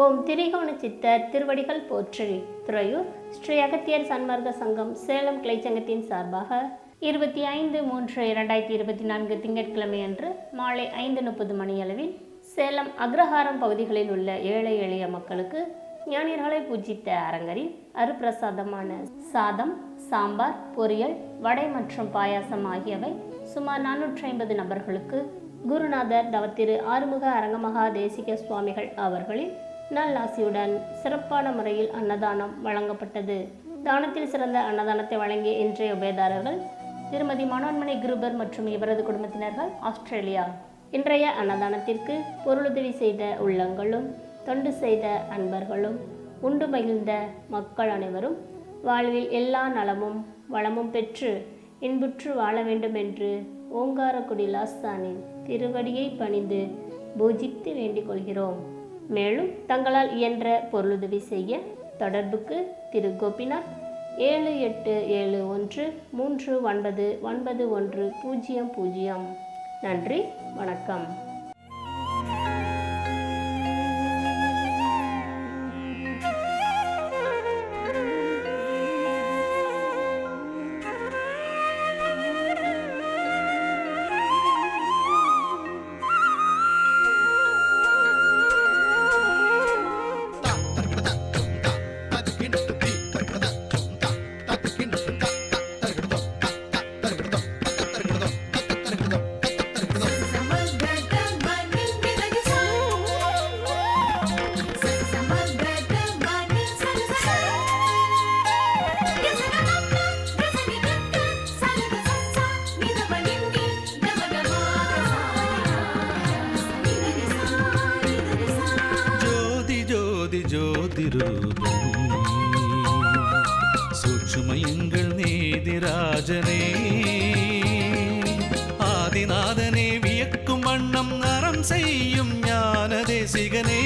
ஓம் திரிகோண சித்தர் திருவடிகள் போற்றி. துறையூர் ஸ்ரீ அகத்தியர் சன்மார்க்க சங்கம் சேலம் கிளைச்சங்கத்தின் சார்பாக 25/3/2024 திங்கட்கிழமை அன்று மாலை 5:30 மணியளவில் சேலம் அக்ரஹாரம் பகுதிகளில் உள்ள ஏழை எளிய மக்களுக்கு ஞானியர்களை பூஜித்த அரங்கரின் அருப்பிரசாதமான சாதம், சாம்பார், பொரியல், வடை மற்றும் பாயாசம் ஆகியவை சுமார் 450 நபர்களுக்கு குருநாதர் தவத்திரு ஆறுமுக அரங்கமகா தேசிக சுவாமிகள் அவர்களின் நல்லாசியுடன் சிறப்பான முறையில் அன்னதானம் வழங்கப்பட்டது. தானத்தில் சிறந்த அன்னதானத்தை வழங்கிய இன்றைய உபயதாரர்கள் திருமதி மனோன்மணி குருபர் மற்றும் இவரது குடும்பத்தினர்கள், ஆஸ்திரேலியா. இன்றைய அன்னதானத்திற்கு பொருளுதவி செய்த உள்ளங்களும் தொண்டு செய்த அன்பர்களும் உண்டு மகிழ்ந்த மக்கள் அனைவரும் வாழ்வில் எல்லா நலமும் வளமும் பெற்று இன்புற்று வாழ வேண்டும் என்று ஓங்காரக்குடி லாஸ்தானின் திருவடியை பணிந்து பூஜித்து வேண்டிக் கொள்கிறோம். மேலும் தங்களால் இயன்ற பொருளுதவி செய்ய தொடர்புக்கு திரு கோபிநாத் 7871399100. நன்றி, வணக்கம். ஜோதிரூபம் சூட்சுமயங்கள் நீதிராஜனே, ஆதிநாதனே, வியக்கும் வண்ணம் அறம் செய்யும் ஞான தேசிகனே.